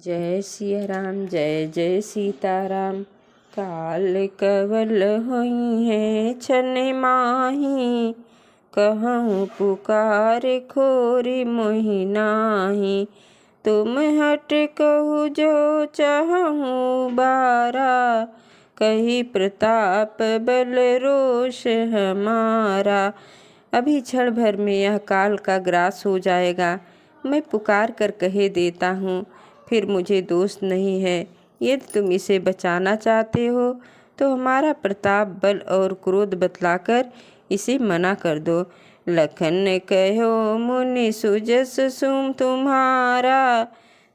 जय सिया राम जय जय सीताराम। काल कवल होई है छन माही, कहूँ पुकार खोरी मोहि नाही। तुम हट कहु जो चाहूँ बारा, कही प्रताप बल रोष हमारा। अभी क्षण भर में यह काल का ग्रास हो जाएगा। मैं पुकार कर कहे देता हूँ, फिर मुझे दोष नहीं है। यदि तुम इसे बचाना चाहते हो तो हमारा प्रताप बल और क्रोध बतलाकर इसे मना कर दो। लखन कहो मुनि सुजस सुम तुम्हारा,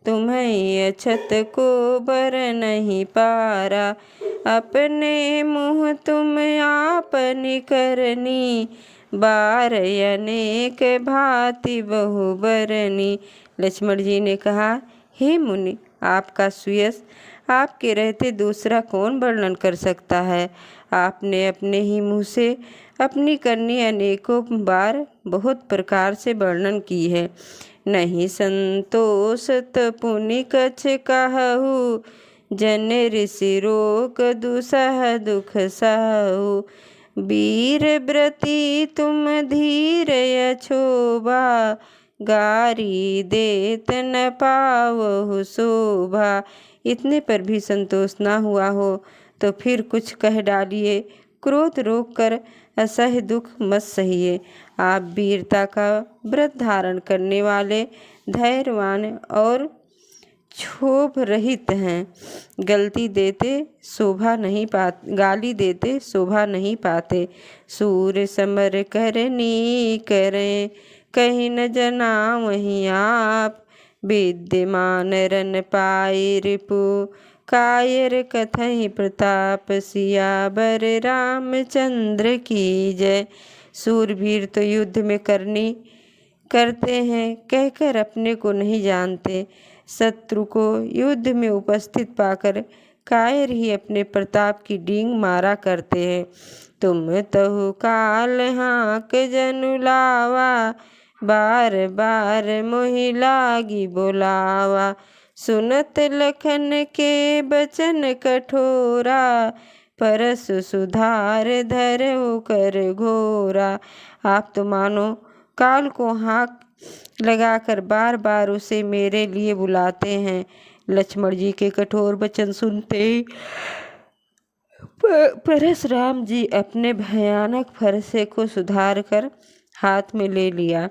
तुम्हें अछत को बर नहीं पारा। अपने मुँह तुम आपनी करनी, बार अनेक भांति बहु बरनी। लक्ष्मण जी ने कहा, हे मुनि, आपका सुयश आपके रहते दूसरा कौन वर्णन कर सकता है। आपने अपने ही मुँह से अपनी करनी अनेकों बार बहुत प्रकार से वर्णन की है। नहीं संतोषत पुनि कछ कहु, जन ऋषि रोक दुसह दुख सहु। वीर व्रती तुम धीर यछोभा, गारी देत न पावहु शोभा। इतने पर भी संतोष ना हुआ हो तो फिर कुछ कह डालिए। क्रोध रोक कर असह्य दुख मत सहिए। आप वीरता का व्रत धारण करने वाले, धैर्यवान और क्षोभ रहित हैं। गाली देते शोभा नहीं पाते। सूर समर करनी करें, कहीं न जना वहीं आप। विद्यमान रन पाए रिपु, कायर कथई प्रताप। सियावर रामचंद्र की जय। सूरवीर तो युद्ध में करनी करते हैं कहकर अपने को नहीं जानते। शत्रु को युद्ध में उपस्थित पाकर कायर ही अपने प्रताप की डींग मारा करते हैं। तुम तहु काल हाँक जनु लावा, बार बार मोहि लागी बोलावा। सुनत लखन के बचन कठोरा, परसु सुधार धरऊ कर घोरा। आप तो मानो काल को हाँक लगाकर बार बार उसे मेरे लिए बुलाते हैं। लक्ष्मण जी के कठोर वचन सुनते ही परशुराम जी अपने भयानक फरसे को सुधार कर हाथ में ले लिया।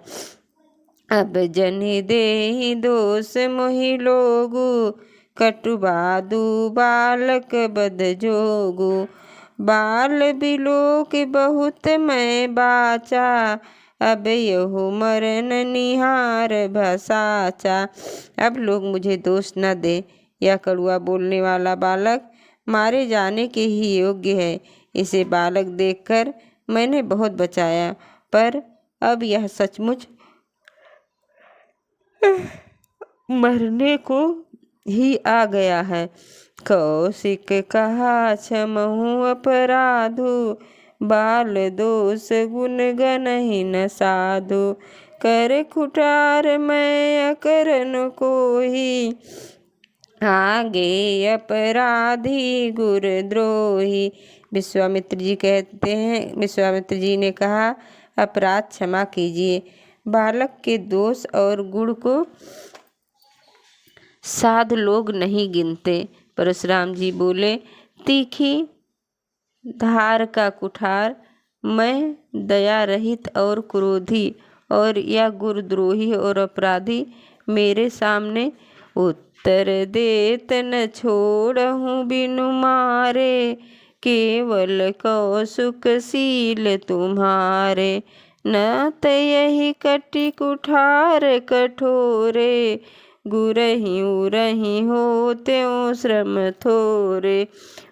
अब जनि देहि दोष मोहि लोगु, कटुबादु बालक बद जोगु। बाल बिलोक बहुत मैं बाचा, अब यहु मरण निहार भसाचा। अब लोग मुझे दोष न दे। यह कड़ुआ बोलने वाला बालक मारे जाने के ही योग्य है। इसे बालक देखकर मैंने बहुत बचाया, पर अब यह सचमुच मरने को ही आ गया है। कौशिक कहा क्षमहु अपराधु, बाल दोष गुण गनहि न साधु। कर कुठार मैं अकरन कोहि, आगे अपराधी गुर द्रोही। विश्वामित्र जी कहते हैं, विश्वामित्र जी ने कहा, अपराध क्षमा कीजिए। बालक के दोष और गुण को साधु लोग नहीं गिनते। परशुराम जी बोले, तीखी धार का कुठार मैं, दया रहित और क्रोधी और या गुरुद्रोही और अपराधी मेरे सामने उत्तर देत न छोड़हूँ बिनु मारे। केवल कौशुकशील तुम्हारे, न त यही कटि कुठार कठोरे। गुरहि उरहि हो त्यों श्रम थोरे।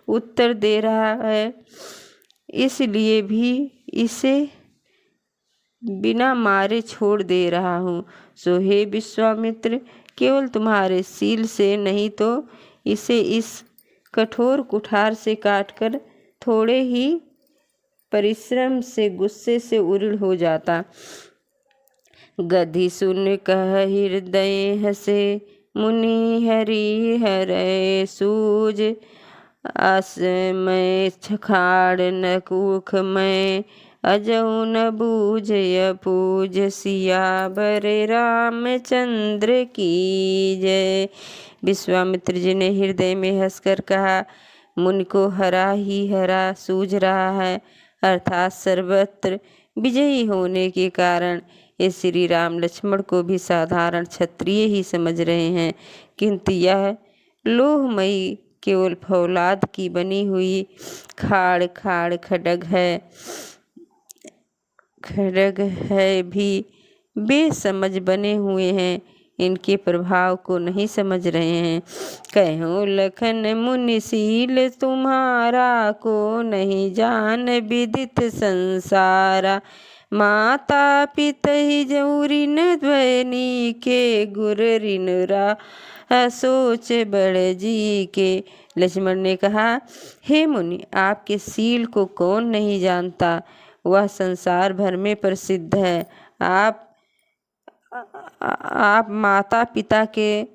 उत्तर दे रहा है, इसलिए भी इसे बिना मारे छोड़ दे रहा हूँ। सो हे विश्वामित्र, केवल तुम्हारे शील से नहीं तो इसे इस कठोर कुठार से काटकर थोड़े ही परिश्रम से गुस्से से उऋण हो जाता। गधी सुन कह हृदय हसे, मुनि हरि हरै सूज, असमय छखाड़ न कुखमय, अजऊ न बूझय पूज, सियावर रामचंद्र की जय। विश्वामित्र जी ने हृदय में हंसकर कहा, मुनि को हरा ही हरा सूझ रहा है, अर्थात सर्वत्र विजयी होने के कारण ये श्री राम लक्ष्मण को भी साधारण क्षत्रिय ही समझ रहे हैं, किंतु यह लोहमयी केवल फौलाद की बनी हुई खाड़ खाड़ खड्ग है भी बेसमझ बने हुए हैं, इनके प्रभाव को नहीं समझ रहे हैं। कहो लखन मुनिशील तुम्हारा, को नहीं जान विदित संसारा, माता पिता ही जऊ ऋण ध्वनि के, गुर ऋण रा सोच बड़ जी के। लक्ष्मण ने कहा, हे मुनि, आपके शील को कौन नहीं जानता, वह संसार भर में प्रसिद्ध है। आप माता पिता के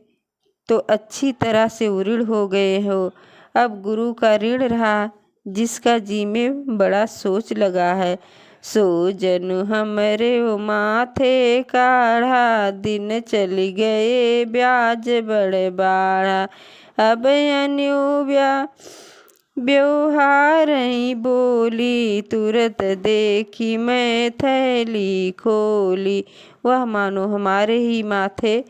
तो अच्छी तरह से उऋण हो गए हो, अब गुरु का ऋण रहा, जिसका जी में बड़ा सोच लगा है, सो जनु हमरे माथे काढ़ा, दिन चली गए ब्याज बड़ बाढ़ा, अब अन्यो व्यवहार ही बोली, तुरंत देखी मैं थैली खोली। वह मानो हमारे ही माथे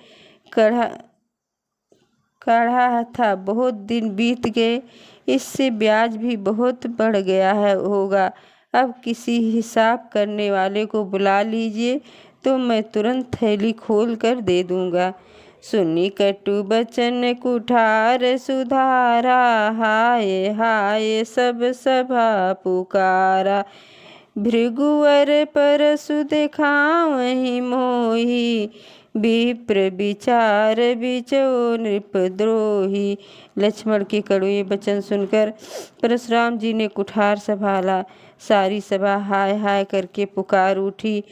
काढ़ा था, बहुत दिन बीत गए, इससे ब्याज भी बहुत बढ़ गया होगा, अब किसी हिसाब करने वाले को बुला लीजिए, तो मैं तुरंत थैली खोल कर दे दूंगा। सुनी कटु बचन कुठार सुधारा, हाय हाय सब सभा पुकारा, भृगुवर परसु देखावहि मोहि, विप्र विचार बिचो नृपद्रोही। लक्ष्मण के कड़वे वचन सुनकर परशुराम जी ने कुठार संभाला, सारी सभा हाय हाय करके पुकार उठी,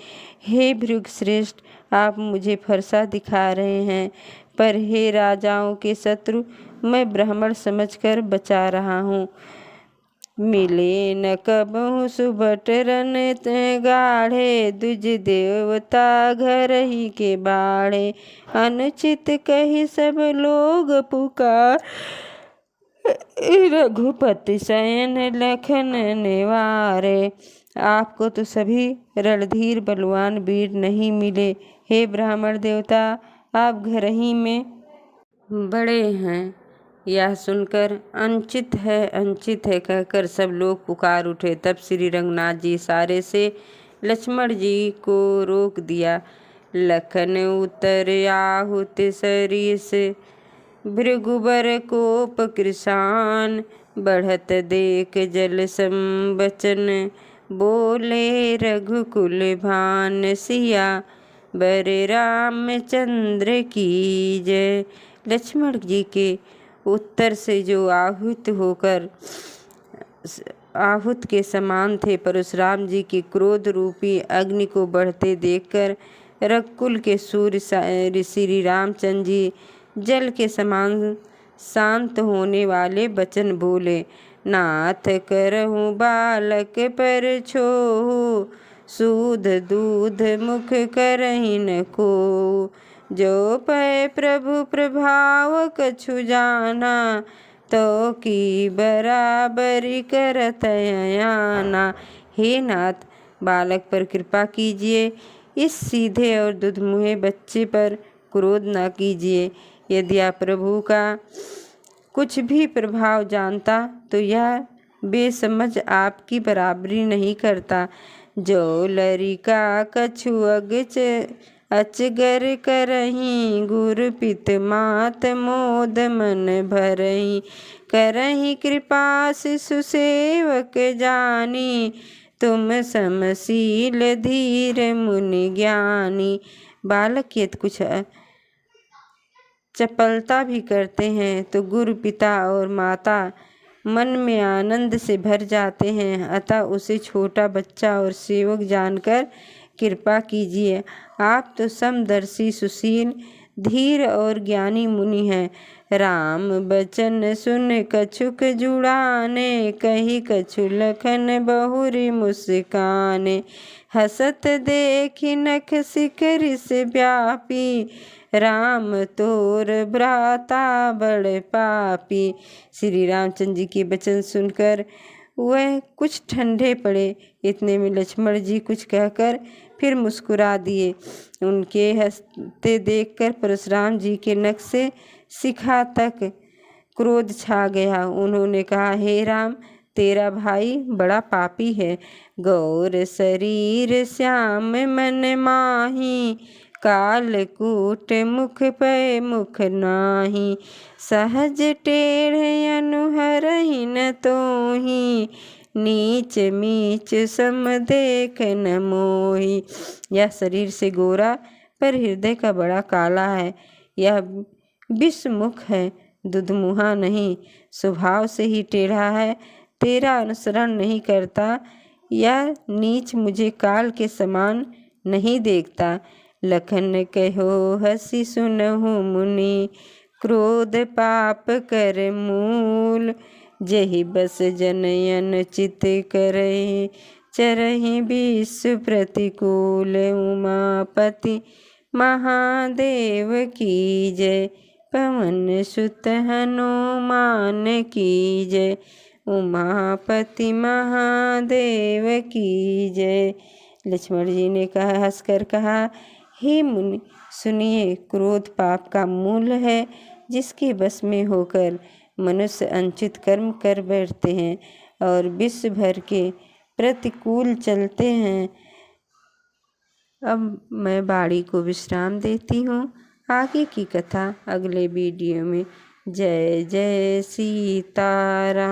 हे भृगु श्रेष्ठ, आप मुझे फरसा दिखा रहे हैं, पर हे राजाओं के शत्रु, मैं ब्राह्मण समझकर बचा रहा हूँ। मिले न कबहु सुबट रन गाढ़े, दुज देवता घर ही के बाढ़े, अनुचित कही सब लोग पुकार, रघुपति शयन लखन निवारे। आपको तो सभी रणधीर बलवान वीर नहीं मिले, हे ब्राह्मण देवता, आप घर ही में बड़े हैं। यह सुनकर अंचित है कहकर सब लोग पुकार उठे। तब श्री रंगनाथ जी इशारे से लक्ष्मण जी को रोक दिया। लखन उतर आहुत सरिस, भृगुबर कोप कृशान, बढ़त देख जल संबचन, बोले रघुकुल भान, सिया बर रामचंद्र की जय। लक्ष्मण जी के उत्तर से जो आहुत के समान थे, परशुराम जी के क्रोध रूपी अग्नि को बढ़ते देखकर रघुकुल के सूर्य श्री रामचंद्र जी जल के समान शांत होने वाले वचन बोले। नाथ करहु बालक पर छोहु, सूद दूध मुख करहि न को, जो पै प्रभु प्रभाव कछु जाना, तो की बराबरी करत आना। हे नाथ, बालक पर कृपा कीजिए, इस सीधे और दुधमुहे बच्चे पर क्रोध न कीजिए। यदि आप प्रभु का कुछ भी प्रभाव जानता तो यह बेसमझ आपकी बराबरी नहीं करता। जो लरिका कछु अचगर करही, गुरु पित मात मोद मन भरही, करही कृपा शिशु सेवक जानी, तुम समशील धीर मुनि ज्ञानी। बालक यदि कुछ चपलता भी करते हैं तो गुरु पिता और माता मन में आनंद से भर जाते हैं, अतः उसे छोटा बच्चा और सेवक जानकर कृपा कीजिए। आप तो समदर्शी सुशील धीर और ज्ञानी मुनि हैं। राम बचन सुन कछुक जुड़ाने, कही कछु लखन बहुरी मुस्काने। हसत देखी नख शिखर से व्यापी, राम तोर भ्राता बड़ पापी। श्री रामचंद्र जी के वचन सुनकर वह कुछ ठंडे पड़े। इतने में लक्ष्मण जी कुछ कहकर फिर मुस्कुरा दिए। उनके हंसते देखकर परशुराम जी के नख से शिखा तक क्रोध छा गया। उन्होंने कहा, हे राम, तेरा भाई बड़ा पापी है। गौर शरीर श्याम मन माही, कालकूट मुख पे मुख नाही। सहज टेढ़ अनुहरहि न तोहि, नीच मीच सम देख न मोहि। यह शरीर से गोरा पर हृदय का बड़ा काला है। यह विषमुख है, दुधमुहा नहीं, स्वभाव से ही टेढ़ा है, तेरा अनुसरण नहीं करता। यह नीच मुझे काल के समान नहीं देखता। लखन कहो हसी सुनहु मुनि, क्रोध पाप कर मूल। जहि बस जनयन चित करहि, चरहि विश्व प्रतिकूल। उमापति महादेव की जय, पवन सुत हनुमान की जय। उमापति महादेव की जय। लक्ष्मण जी ने कहा, हंसकर कहा, हे मुनि सुनिए, क्रोध पाप का मूल है, जिसके बस में होकर मनुष्य अनुचित कर्म कर बैठते हैं और विश्व भर के प्रतिकूल चलते हैं। अब मैं वाणी को विश्राम देती हूँ। आगे की कथा अगले वीडियो में। जय जय सीताराम।